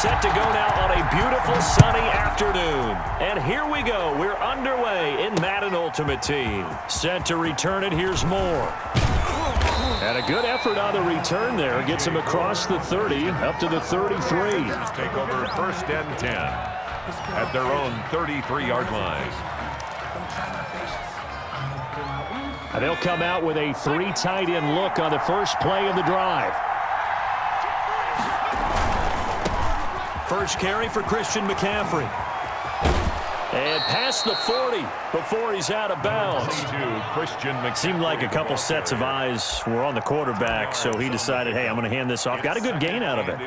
Set to go now on a beautiful sunny afternoon. And here we go. We're underway in Madden Ultimate Team. Set to return it. Here's Moore. And a good effort on the return there. Gets him across the 30, up to the 33. Take over 1st and 10 at their own 33-yard line. And they'll come out with a 3 tight end look on the first play of the drive. First carry for Christian McCaffrey. And past the 40 before he's out of bounds. Seemed like a couple sets of eyes were on the quarterback, so he decided, hey, I'm going to hand this off. Got a good gain out of it.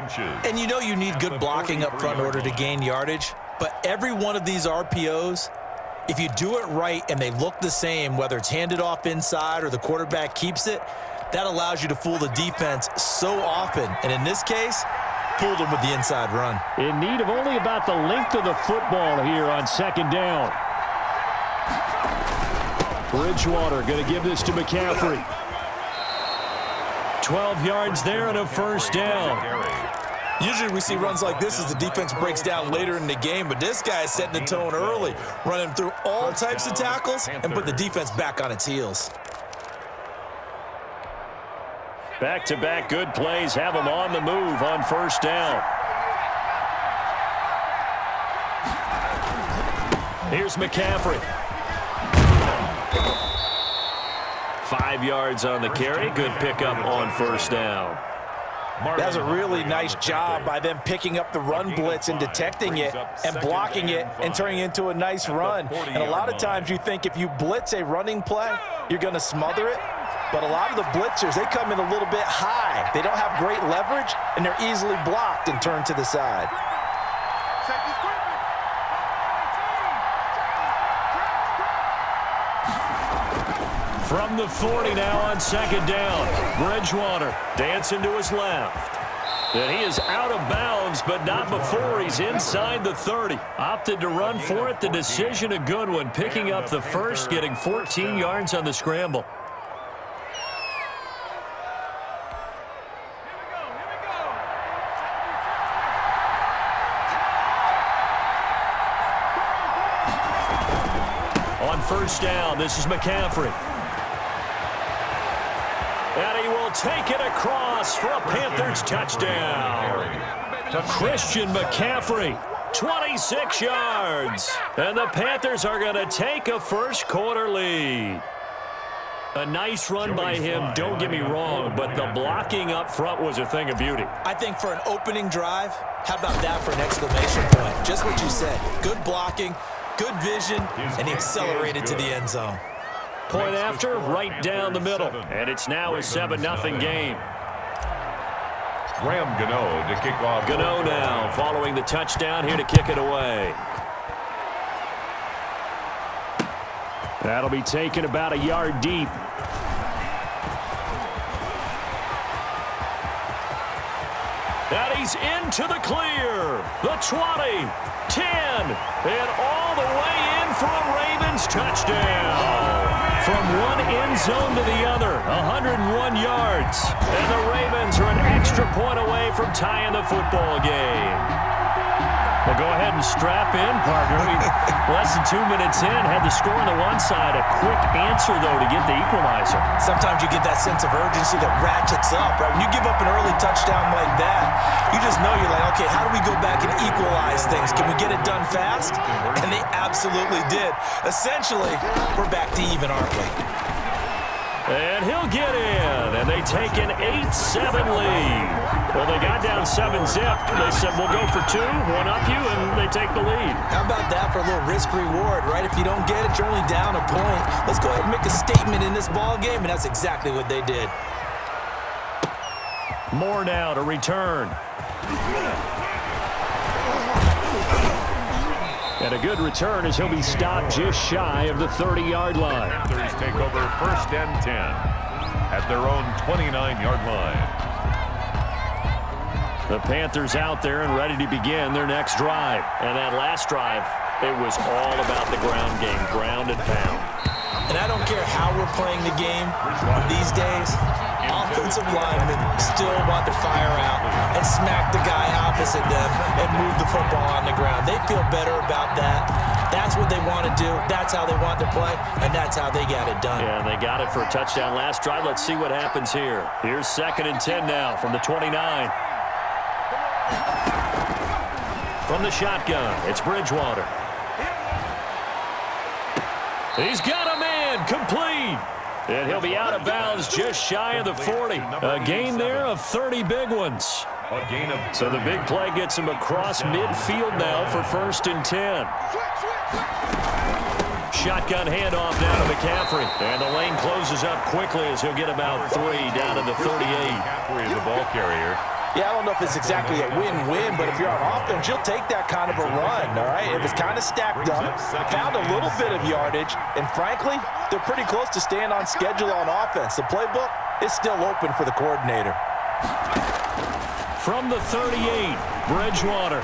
And you know you need good blocking up front in order to gain yardage, but every one of these RPOs, if you do it right and they look the same, whether it's handed off inside or the quarterback keeps it, that allows you to fool the defense so often. And in this case, fooled him with the inside run. In need of only about the length of the football here on 2nd down. Bridgewater going to give this to McCaffrey. 12 yards there and a 1st down. Usually we see runs like this as the defense breaks down later in the game, but this guy is setting the tone early, running through all types of tackles and put the defense back on its heels. Back-to-back good plays have him on the move on 1st down. Here's McCaffrey. 5 yards on the carry. Good pickup on 1st down. That's a really nice job by them picking up the run blitz and detecting it and blocking it and turning it into a nice run. And a lot of times you think if you blitz a running play, you're going to smother it. But a lot of the blitzers, they come in a little bit high. They don't have great leverage, and they're easily blocked and turned to the side. From the 40 now on 2nd down. Bridgewater dancing to his left. And he is out of bounds, but not before he's inside the 30. Opted to run for it. The decision a good one. Picking up the first, getting 14 yards on the scramble. On 1st down, this is McCaffrey. And he will take it across for a Panthers touchdown. Christian McCaffrey, 26 yards. And the Panthers are going to take a first-quarter lead. A nice run by him, don't get me wrong, but the blocking up front was a thing of beauty. I think for an opening drive, how about that for an exclamation point? Just what you said. Good blocking, good vision, and he accelerated to the end zone. Point after, right down the middle. And it's now a 7-0 game. Graham Gano to kick off. Gano now following the touchdown here to kick it away. That'll be taken about a yard deep. And he's into the clear. The 20, 10, and all the way in for a Ravens touchdown. From one end zone to the other, 101 yards. And the Ravens are an extra point away from tying the football game. Well, go ahead and strap in, partner. Less than 2 minutes in, had the score on the one side. A quick answer, though, to get the equalizer. Sometimes you get that sense of urgency that ratchets up, right? When you give up an early touchdown like that, you just know you're like, okay, how do we go back and equalize things? Can we get it done fast? And they absolutely did. Essentially, we're back to even, aren't we? And he'll get in, and they take an 8-7 lead. Well, they got down 7-zip. They said, we'll go for 2, one up you, and they take the lead. How about that for a little risk-reward, right? If you don't get it, you're only down a point. Let's go ahead and make a statement in this ball game, and that's exactly what they did. More now to return. And a good return as he'll be stopped just shy of the 30-yard line. Panthers take over 1st and 10 at their own 29-yard line. The Panthers out there and ready to begin their next drive. And that last drive, it was all about the ground game, ground and pound. And I don't care how we're playing the game these days, offensive linemen still want to fire out and smack the guy opposite them and move the football on the ground. They feel better about that. That's what they want to do. That's how they want to play, and that's how they got it done. Yeah, and they got it for a touchdown last drive. Let's see what happens here. Here's 2nd and 10 now from the 29. From the shotgun, it's Bridgewater. He's got a man, complete. And he'll be out of bounds just shy of the 40. A gain there of 30 big ones. So the big play gets him across midfield now for 1st and 10. Shotgun handoff now to Mccaffrey. And the lane closes up quickly as he'll get about 3 down to the 38. Mccaffrey is the ball carrier. Yeah, I don't know if it's exactly a win-win, but if you're on offense, you'll take that kind of a run, all right? If it's kind of stacked up, found a little bit of yardage, and frankly, they're pretty close to staying on schedule on offense. The playbook is still open for the coordinator. From the 38, Bridgewater.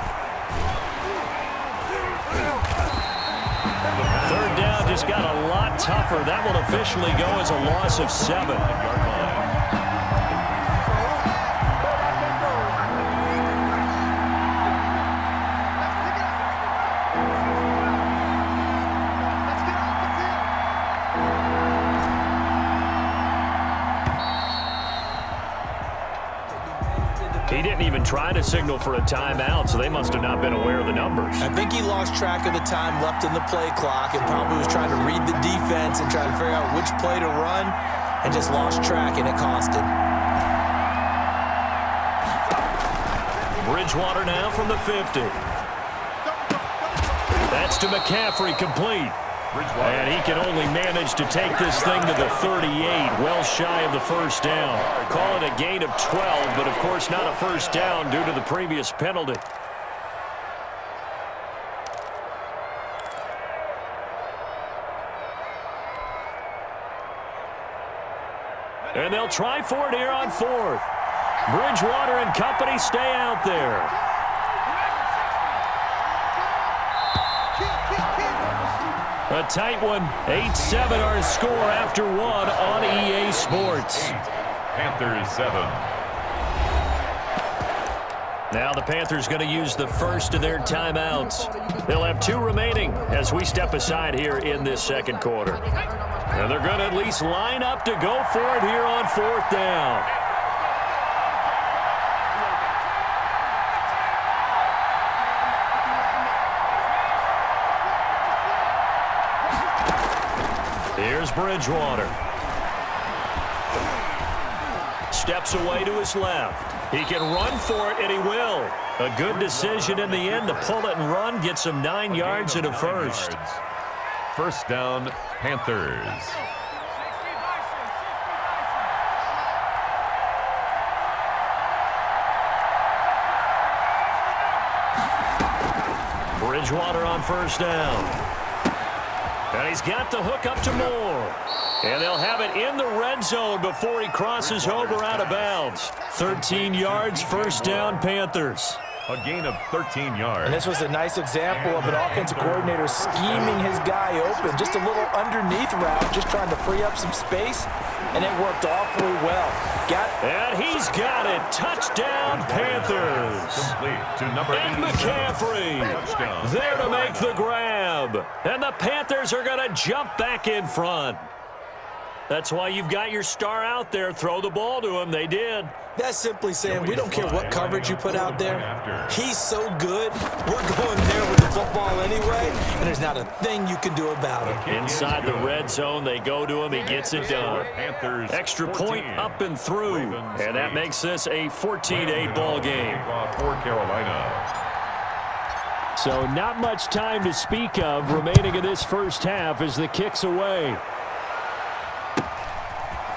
3rd down just got a lot tougher. That will officially go as a loss of 7. He didn't even try to signal for a timeout, so they must have not been aware of the numbers. I think he lost track of the time left in the play clock and probably was trying to read the defense and trying to figure out which play to run and just lost track, and it cost him. Bridgewater now from the 50. That's to McCaffrey, complete. And he can only manage to take this thing to the 38, well shy of the 1st down. Call it a gain of 12, but of course not a 1st down due to the previous penalty. And they'll try for it here on 4th. Bridgewater and company stay out there. A tight one. 8-7 our score after 1 on EA Sports. Panthers 7. Now the Panthers going to use the first of their timeouts. They'll have 2 remaining as we step aside here in this 2nd quarter. And they're going to at least line up to go for it here on 4th down. Here's Bridgewater. Steps away to his left. He can run for it, and he will. A good decision in the end to pull it and run, gets him 9 yards and a 1st. 1st down, Panthers. Bridgewater on 1st down. And he's got the hook up to Moore. And they'll have it in the red zone before he crosses over out of bounds. 13 yards, 1st down, Panthers. A gain of 13 yards. And this was a nice example of an offensive coordinator scheming his guy open. Just a little underneath route, just trying to free up some space, and it worked awfully well. And he's got it. Touchdown, Panthers. Complete to number 8. And Mccaffrey there to make the grab. And the Panthers are going to jump back in front. That's why you've got your star out there. Throw the ball to him. They did. That's simply saying we don't care what coverage you put out there. He's so good, we're going there with the football anyway, and there's not a thing you can do about it. Inside the red zone, they go to him. He gets it done. Extra point up and through, and that makes this a 14-8 ball game. For Carolina. So not much time to speak of remaining in this 1st half as the kick's away.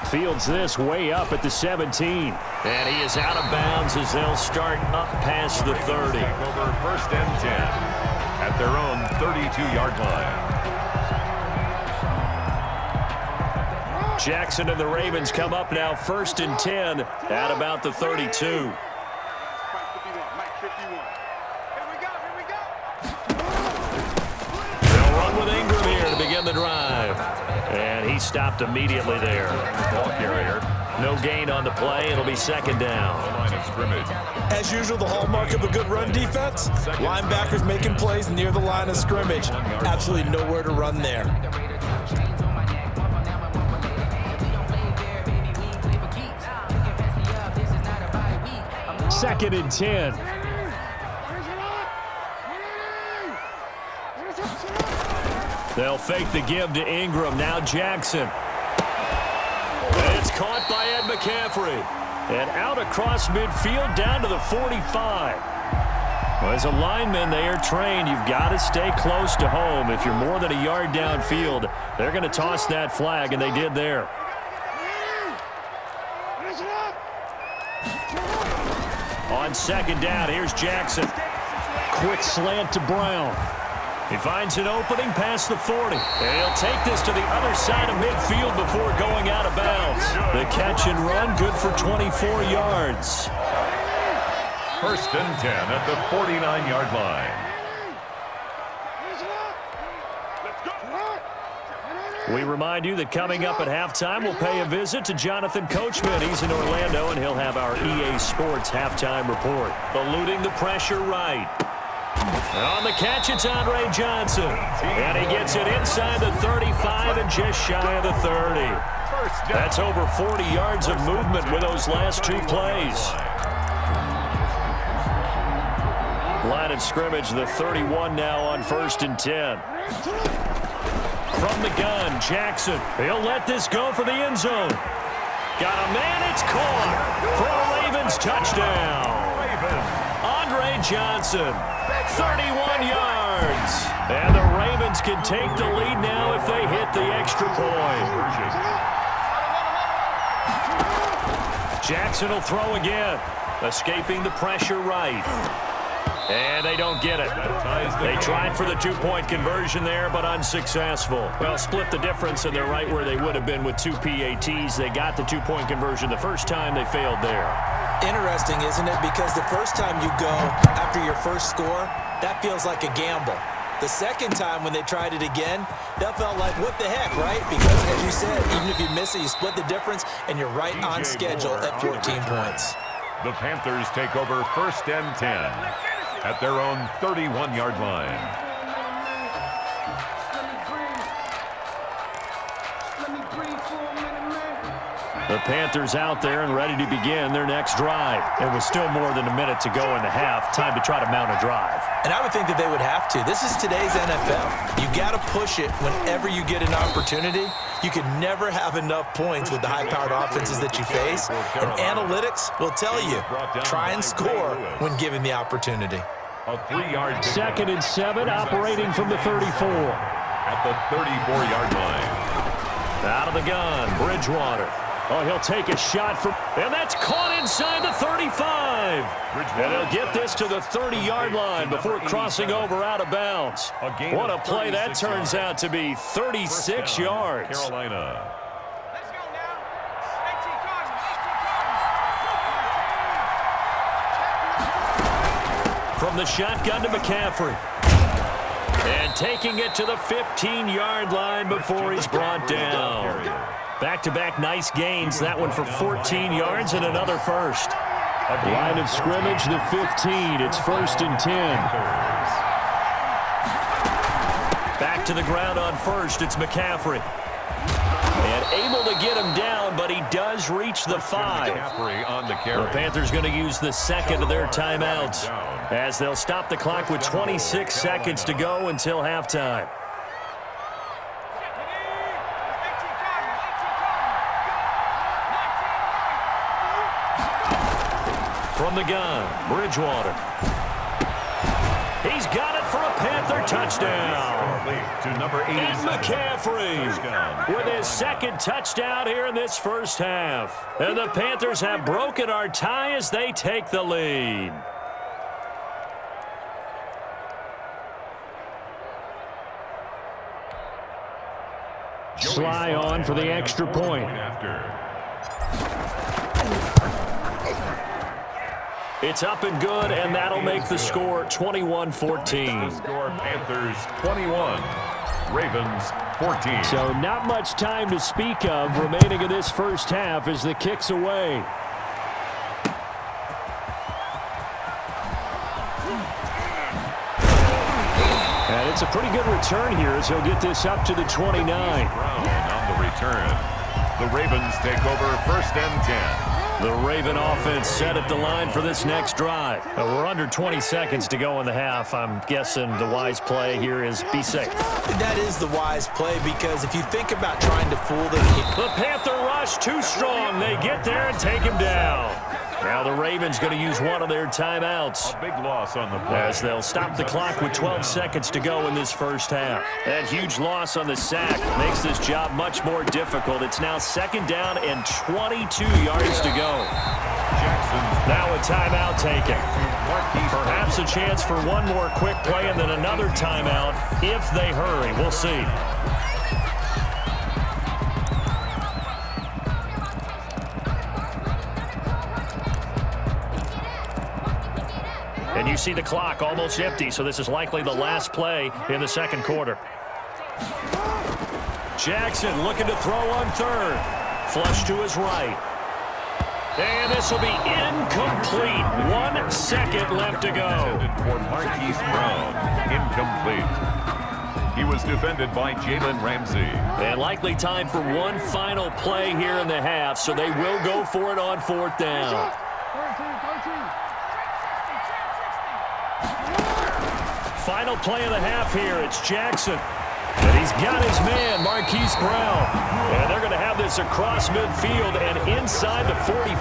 Fields this way up at the 17. And he is out of bounds as they'll start up past the 30. Over 1st and 10 at their own 32-yard line. Jackson and the Ravens come up now 1st and 10 at about the 32. They'll run with Ingram here to begin the drive. And he stopped immediately there. Ball carrier. No gain on the play. It'll be second down. Line of scrimmage. As usual, the hallmark of a good run defense, linebackers making plays near the line of scrimmage. Absolutely nowhere to run there. Second and 10. They'll fake the give to Ingram. Now Jackson. It's caught by Mccaffrey. And out across midfield down to the 45. Well, as a lineman, they are trained. You've got to stay close to home. If you're more than a yard downfield, they're going to toss that flag, and they did there. On second down, here's Jackson. Quick slant to Brown. He finds an opening past the 40. And he'll take this to the other side of midfield before going out of bounds. The catch and run, good for 24 yards. First and 10 at the 49-yard line. We remind you that coming up at halftime, we'll pay a visit to Jonathan Coachman. He's in Orlando, and he'll have our EA Sports halftime report. Eluding the pressure right. And on the catch, it's Andre Johnson. And he gets it inside the 35 and just shy of the 30. That's over 40 yards of movement with those last two plays. Line of scrimmage, the 31 now on first and 10. From the gun, Jackson. He'll let this go for the end zone. Got a man, it's caught for a Ravens touchdown. Andre Johnson, 31 yards. And the Ravens can take the lead now if they hit the extra point. Jackson will throw again, escaping the pressure right. And they don't get it. They tried for the two-point conversion there, but unsuccessful. Well, split the difference, and they're right where they would have been with two PATs. They got the two-point conversion the first time. They failed there. Interesting, isn't it? Because the first time you go after your first score, that feels like a gamble. The second time when they tried it again, that felt like, what the heck, right? Because, as you said, even if you miss it, you split the difference, and you're right on schedule at 14 points. The Panthers take over first and 10 at their own 31-yard line. The Panthers out there and ready to begin their next drive. It was still more than a minute to go in the half. Time to try to mount a drive. And I would think that they would have to. This is today's NFL. You got to push it whenever you get an opportunity. You can never have enough points with the high-powered offenses that you face. And analytics will tell you, try and score when given the opportunity. A 3-yard second and 7, operating from the 34. At the 34-yard line. Out of the gun, Bridgewater. Oh, he'll take a shot from, and that's caught inside the 35. And he'll get this to the 30-yard line before crossing over out of bounds. What a play that turns out to be, 36 yards. Carolina. From the shotgun to Mccaffrey. And taking it to the 15-yard line before he's brought down. Back-to-back nice gains. That one for 14 yards and another first. Line of scrimmage, the 15. It's first and 10. Back to the ground on first. It's Mccaffrey. And able to get him down, but he does reach the 5. The Panthers going to use the second of their timeouts as they'll stop the clock with 26 seconds to go until halftime. From the gun, Bridgewater. He's got it for a Panther touchdown. To number 87. And McCaffrey with his second touchdown here in this first half. And the Panthers have broken our tie as they take the lead. Sly on for the extra point. It's up and good, and that'll make the score 21-14. Score Panthers 21, Ravens 14. So not much time to speak of remaining in this first half as the kick's away. And it's a pretty good return here as he'll get this up to the 29. Brown on the return. The Ravens take over first and 10. The Raven offense set at the line for this next drive. We're under 20 seconds to go in the half. I'm guessing the wise play here is be safe. That is the wise play because if you think about trying to fool them. The Panther rush too strong. They get there and take him down. Now the Ravens going to use one of their timeouts. A big loss on the play. As they'll stop the clock with 12 seconds to go in this first half. That huge loss on the sack makes this job much more difficult. It's now second down and 22 yards to go. Now a timeout taken. Perhaps a chance for one more quick play and then another timeout if they hurry. We'll see. And you see the clock almost empty, so this is likely the last play in the second quarter. Jackson looking to throw on third. Flush to his right. And this will be incomplete. 1 second left to go. For Marquise Brown, incomplete. He was defended by Jalen Ramsey. And likely time for one final play here in the half, so they will go for it on fourth down. Final play of the half here. It's Jackson. And he's got his man, Marquise Brown. And they're going to have this across midfield and inside the 45.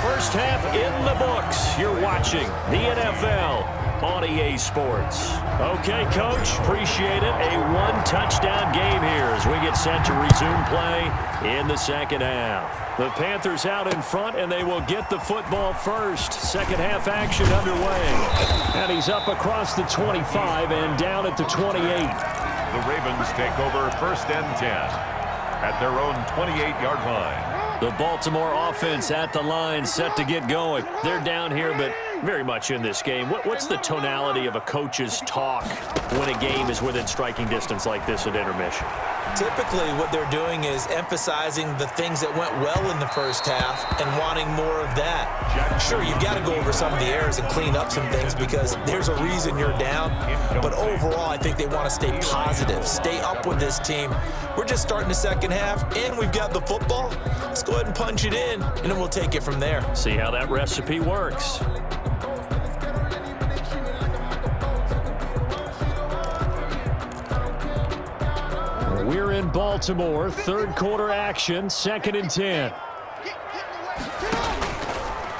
First half in the books. You're watching the NFL on EA Sports. Okay, Coach, appreciate it. A one-touchdown game here as we get set to resume play in the second half. The Panthers out in front, and they will get the football first. Second half action underway. And he's up across the 25 and down at the 28. The Ravens take over first and 10 at their own 28-yard line. The Baltimore offense at the line, set to get going. They're down here, but very much in this game. What's the tonality of a coach's talk when a game is within striking distance like this at intermission? Typically, what they're doing is emphasizing the things that went well in the first half and wanting more of that. Sure, you've got to go over some of the errors and clean up some things because there's a reason you're down. But overall, I think they want to stay positive, stay up with this team. We're just starting the second half, and we've got the football. Let's go ahead and punch it in, and then we'll take it from there. See how that recipe works. We're in Baltimore, third quarter action, second and 10.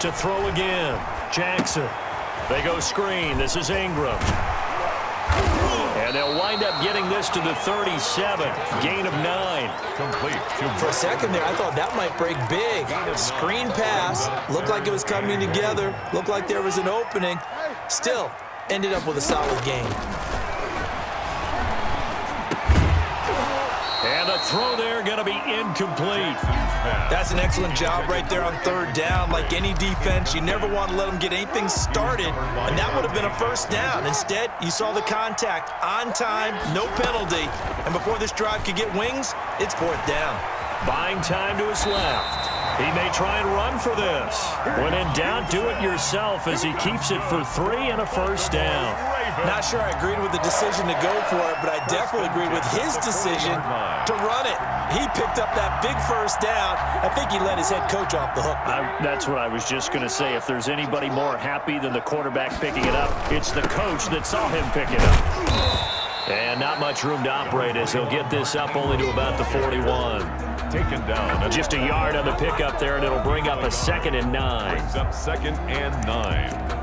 To throw again, Jackson. They go screen. This is Ingram. And they'll wind up getting this to the 37. Gain of 9. Complete. For a second there, I thought that might break big. Screen pass. Looked like it was coming together. Looked like there was an opening. Still, ended up with a solid gain. And the throw there going to be incomplete. That's an excellent job right there on third down. Like any defense, you never want to let them get anything started, and that would have been a first down. Instead, you saw the contact on time, no penalty, and before this drive could get wings, it's fourth down. Buying time to his left. He may try and run for this. When in doubt, do it yourself as he keeps it for 3 and a first down. Not sure I agreed with the decision to go for it, but I definitely agreed with his decision to run it. He picked up that big first down. I think he let his head coach off the hook. That's what I was just going to say. If there's anybody more happy than the quarterback picking it up, it's the coach that saw him pick it up. And not much room to operate as he'll get this up only to about the 41. Taken down. Just a yard on the pickup there, and it'll bring up a 2nd and 9. Brings up 2nd and 9.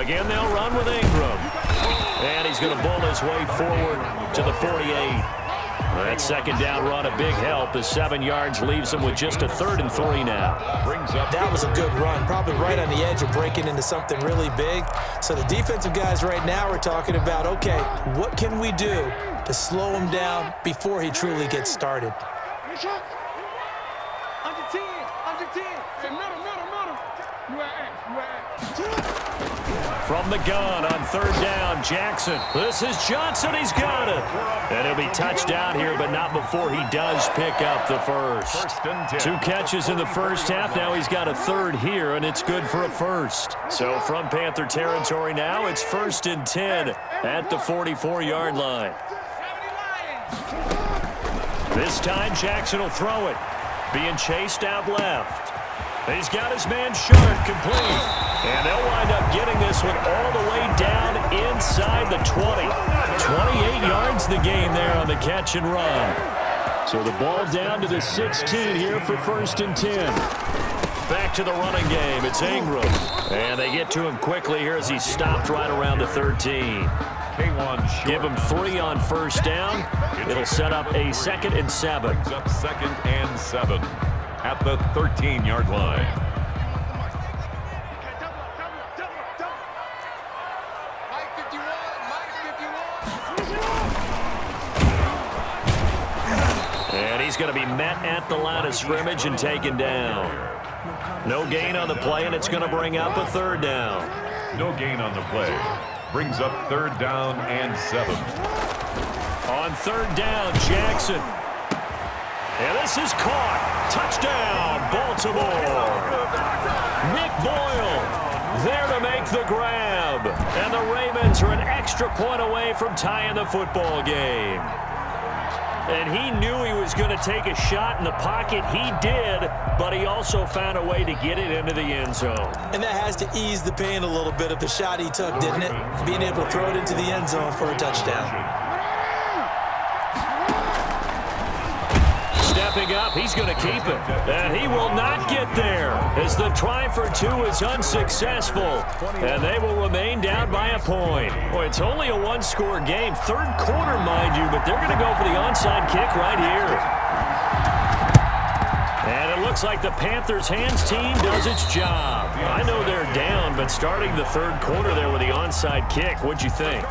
Again, they'll run with Ingram. And he's going to bull his way forward to the 48. That second down run, a big help as 7 yards leaves him with just a 3rd and 3 now. That was a good run, probably right on the edge of breaking into something really big. So the defensive guys right now are talking about, okay, what can we do to slow him down before he truly gets started? Under 10, under 10. Say middle. From the gun on third down, Jackson. This is Johnson. He's got it. And he'll be touched out here, but not before he does pick up the first. 2 catches in the first half. Now he's got a third here, and it's good for a first. So from Panther territory now, it's 1st and 10 at the 44-yard line. This time, Jackson will throw it. Being chased out left. He's got his man Sharp complete. And they'll wind up getting this one all the way down inside the 20. 28 yards the gain there on the catch and run. So the ball down to the 16 here for 1st and 10. Back to the running game. It's Ingram. And they get to him quickly here as he's stopped right around the 13. Give him 3 on first down. It'll set up a 2nd and 7. Up 2nd and 7 at the 13-yard line. And he's going to be met at the line of scrimmage and taken down. No gain on the play, and it's going to bring up a 3rd down. No gain on the play. Brings up 3rd down and 7. On 3rd down, Jackson. And this is caught. Touchdown, Baltimore. Nick Boyle there to make the grab. And the Ravens are an extra point away from tying the football game. And he knew he was going to take a shot in the pocket. He did, but he also found a way to get it into the end zone. And that has to ease the pain a little bit of the shot he took, didn't it? Being able to throw it into the end zone for a touchdown. Stepping up, he's going to keep it. And he will not get there as the try for 2 is unsuccessful. And they will remain down by a point. Boy, it's only a 1-score game. 3rd quarter, mind you, but they're going to go for the onside kick right here. And it looks like the Panthers' hands team does its job. I know they're down, but starting the 3rd quarter there with the onside kick, what'd you think?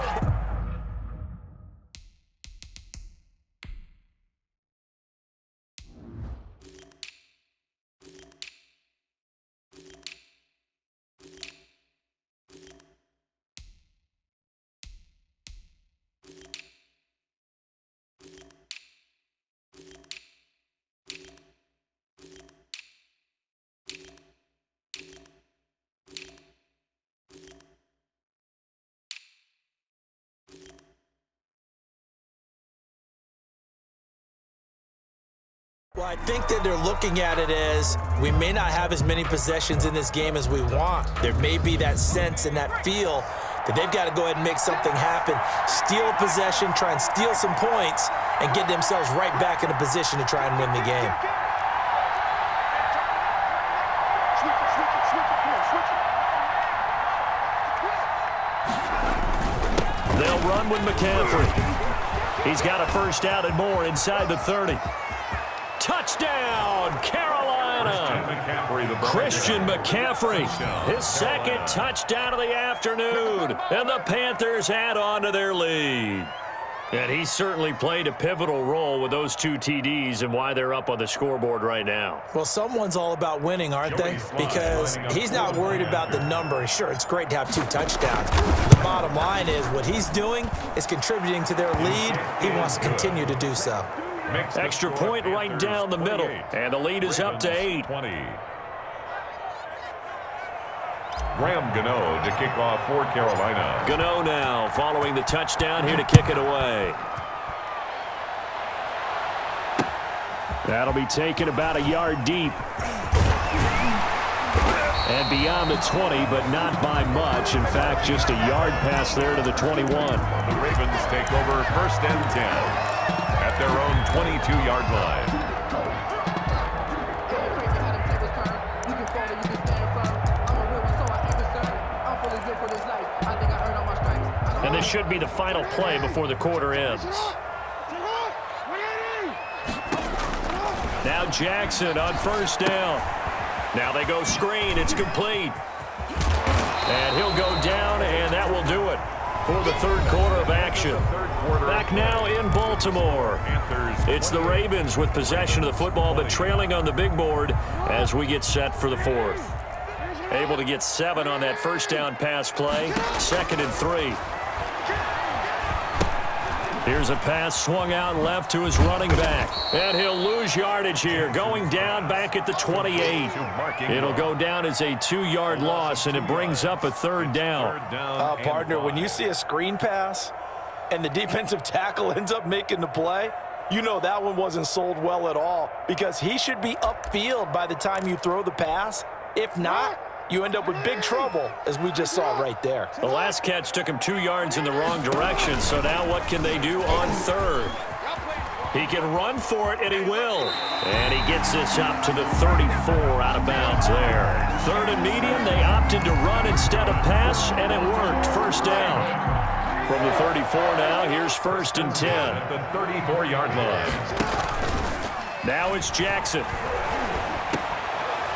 Well, I think that they're looking at it as we may not have as many possessions in this game as we want. There may be that sense and that feel that they've got to go ahead and make something happen, steal a possession, try and steal some points, and get themselves right back in a position to try and win the game. They'll run with Mccaffrey. He's got a first down and more inside the 30. Touchdown, Carolina! Christian McCaffrey, his 2nd touchdown of the afternoon, and the Panthers add on to their lead. And he certainly played a pivotal role with those 2 TDs and why they're up on the scoreboard right now. Well, someone's all about winning, aren't they? Because he's not worried about the number. Sure, it's great to have 2 touchdowns. The bottom line is what he's doing is contributing to their lead. He wants to continue to do so. Extra point right down the middle, and the lead is up to 8. Graham Gano to kick off for Carolina. Gano now following the touchdown here to kick it away. That'll be taken about a yard deep. And beyond the 20, but not by much. In fact, just a yard pass there to the 21. The Ravens take over 1st and 10 at their own 22-yard line. And this should be the final play before the quarter ends. Now Jackson on first down. Now they go screen. It's complete. And he'll go down, and that will do it for the 3rd quarter of action. Back now in Baltimore. It's the Ravens with possession of the football, but trailing on the big board as we get set for the 4th. Able to get 7 on that first down pass play. 2nd and 3. Here's a pass swung out left to his running back. And he'll lose yardage here. Going down back at the 28. It'll go down as a 2-yard loss, and it brings up a 3rd down. Partner, when you see a screen pass and the defensive tackle ends up making the play, you know that one wasn't sold well at all, because he should be upfield by the time you throw the pass. If not, you end up with big trouble, as we just saw right there. The last catch took him 2 yards in the wrong direction, so now what can they do on 3rd? He can run for it, and he will. And he gets this up to the 34 out of bounds there. 3rd and medium, they opted to run instead of pass, and it worked. 1st down. From the 34 now, here's 1st and 10. At the 34-yard line. Now it's Jackson.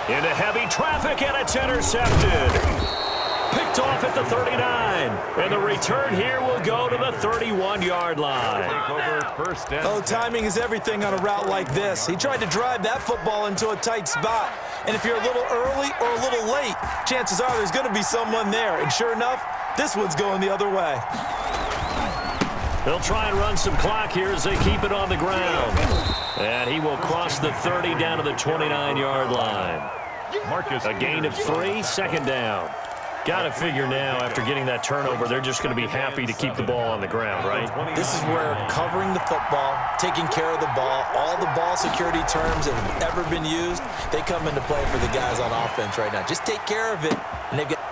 Into heavy traffic, and it's intercepted. Picked off at the 39. And the return here will go to the 31-yard line. Oh, timing is everything on a route like this. He tried to drive that football into a tight spot. And if you're a little early or a little late, chances are there's going to be someone there. And sure enough, this one's going the other way. They'll try and run some clock here as they keep it on the ground. And he will cross the 30 down to the 29-yard line. A gain of 3, 2nd down. Got to figure now, after getting that turnover, they're just going to be happy to keep the ball on the ground, right? This is where covering the football, taking care of the ball, all the ball security terms that have ever been used, they come into play for the guys on offense right now. Just take care of it.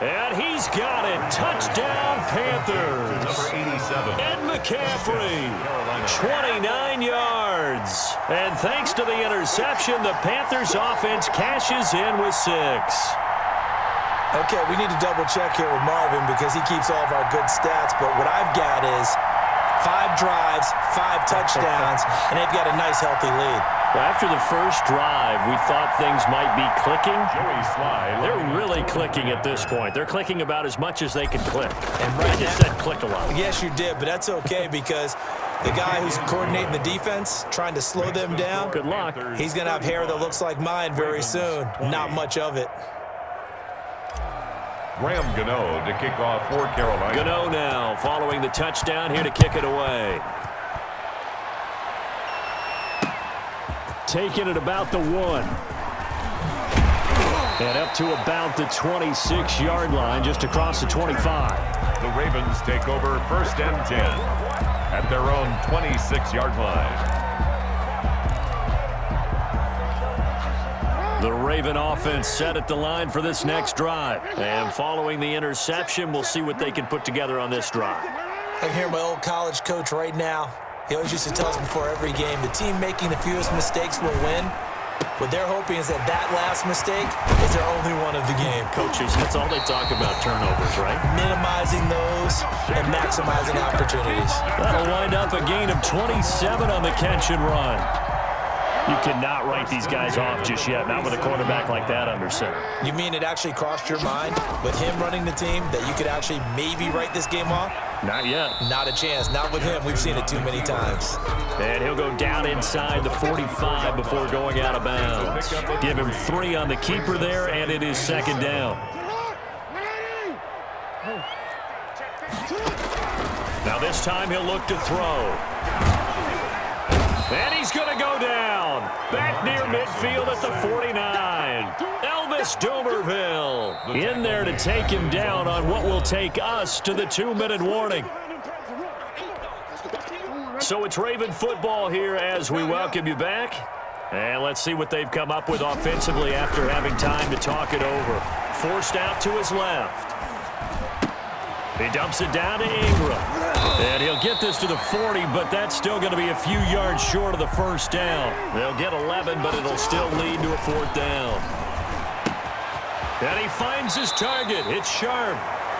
And he's got it. Touchdown, Panthers. Number 87. Mccaffrey, 29 yards. And thanks to the interception, the Panthers offense cashes in with 6. Okay, we need to double check here with Marvin because he keeps all of our good stats, but what I've got is 5 drives, 5 touchdowns, and they've got a nice, healthy lead. Well, after the first drive, we thought things might be clicking. They're really clicking at this point. They're clicking about as much as they can click. And right I just said click a lot. Yes, you did, but that's okay because the guy who's coordinating the defense, trying to slow them down, good luck. He's going to have hair that looks like mine very soon. Not much of it. Graham Gano to kick off for Carolina. Gano now following the touchdown here to kick it away. Taking it about the 1. And up to about the 26-yard line, just across the 25. The Ravens take over 1st and 10 at their own 26-yard line. The Raven offense set at the line for this next drive. And following the interception, we'll see what they can put together on this drive. I can hear my old college coach right now. He always used to tell us before every game, the team making the fewest mistakes will win. What they're hoping is that last mistake is their only one of the game. Coaches, that's all they talk about, turnovers, right? Minimizing those and maximizing opportunities. That'll wind up a gain of 27 on the catch and run. You cannot write these guys off just yet, not with a quarterback like that under center. You mean it actually crossed your mind with him running the team that you could actually maybe write this game off? Not yet. Not a chance. Not with him. We've seen it too many times. And he'll go down inside the 45 before going out of bounds. Give him 3 on the keeper there, and it is 2nd down. Now this time he'll look to throw. And he's going to go down. Back near midfield at the 49. Elvis Dumerville in there to take him down on what will take us to the 2-minute warning. So it's Raven football here as we welcome you back. And let's see what they've come up with offensively after having time to talk it over. Forced out to his left. He dumps it down to Ingram. And he'll get this to the 40, but that's still going to be a few yards short of the 1st down. They'll get 11, but it'll still lead to a 4th down. And he finds his target. It's Sharp.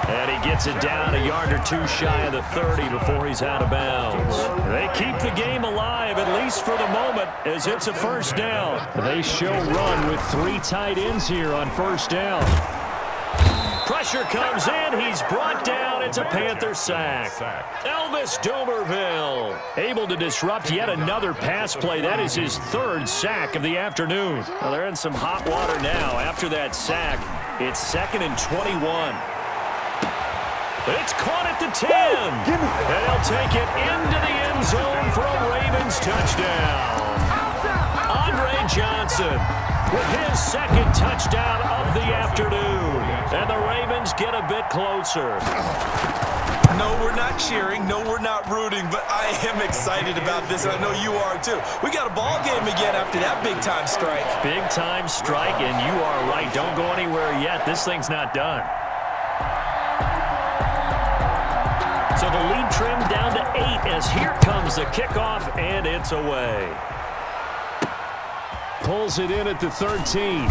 And he gets it down a yard or 2 shy of the 30 before he's out of bounds. They keep the game alive, at least for the moment, as it's a 1st down. They show run with 3 tight ends here on 1st down. Pressure comes in. He's brought down. It's a Panther sack. Elvis Dumerville able to disrupt yet another pass play. That is his 3rd sack of the afternoon. Well, they're in some hot water now after that sack. It's 2nd and 21. It's caught at the 10. And he'll take it into the end zone for a Ravens touchdown. Andre Johnson with his 2nd touchdown of the afternoon. And the Ravens get a bit closer. No, we're not cheering. No, we're not rooting. But I am excited about this, and I know you are too. We got a ball game again after that big-time strike. Big-time strike, and you are right. Don't go anywhere yet. This thing's not done. So the lead trimmed down to 8 as here comes the kickoff, and it's away. Pulls it in at the 13.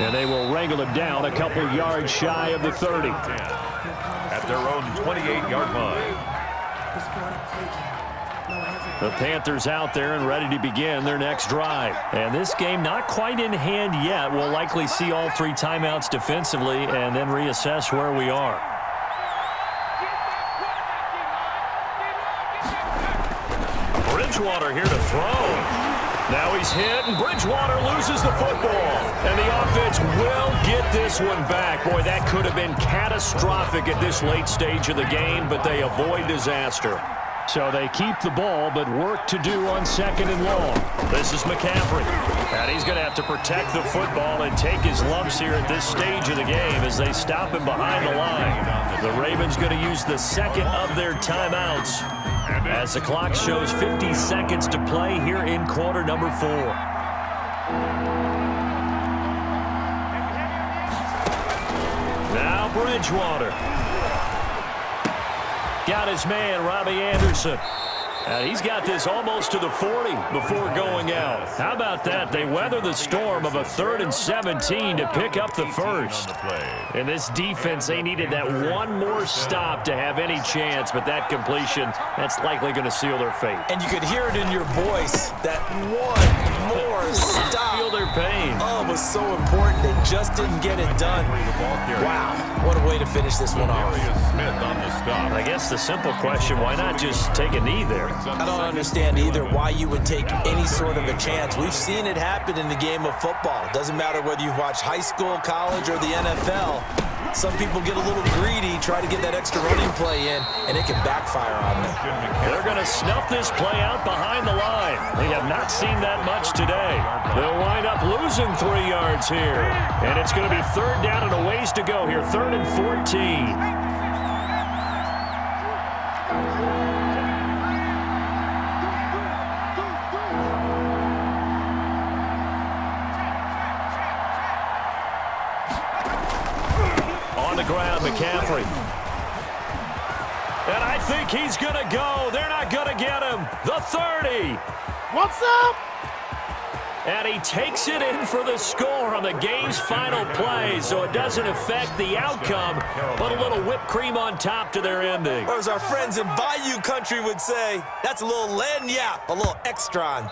And they will wrangle it down a couple yards shy of the 30. At their own 28-yard line. The Panthers out there and ready to begin their next drive. And this game not quite in hand yet. We'll likely see all 3 timeouts defensively and then reassess where we are. Bridgewater here to throw. Now he's hit, and Bridgewater loses the football. And the offense will get this one back. Boy, that could have been catastrophic at this late stage of the game, but they avoid disaster. So they keep the ball, but work to do on 2nd and long. This is McCaffrey. And he's going to have to protect the football and take his lumps here at this stage of the game as they stop him behind the line. The Ravens going to use the 2nd of their timeouts as the clock shows 50 seconds to play here in quarter number 4. Now Bridgewater. Got his man, Robbie Anderson. And he's got this almost to the 40 before going out. How about that? They weather the storm of a 3rd and 17 to pick up the first. And this defense, they needed that one more stop to have any chance, but that completion, that's likely going to seal their fate. And you could hear it in your voice, that one more stop. Feel their pain. Oh, it was so important. They just didn't get it done. Wow, what a way to finish this one off. I guess the simple question, why not just take a knee there? I don't understand either why you would take any sort of a chance. We've seen it happen in the game of football. It doesn't matter whether you've watched high school, college, or the NFL. Some people get a little greedy, try to get that extra running play in, and it can backfire on them. They're going to snuff this play out behind the line. They have not seen that much today. They'll wind up losing 3 yards here. And it's going to be 3rd down and a ways to go here, 3rd and 14. Ground, Mccaffrey. And I think he's going to go. They're not going to get him. The 30. What's up? And he takes it in for the score on the game's final play, so it doesn't affect the outcome, but a little whipped cream on top to their ending. Or as our friends in Bayou Country would say, that's a little lagniappe, a little extra on top.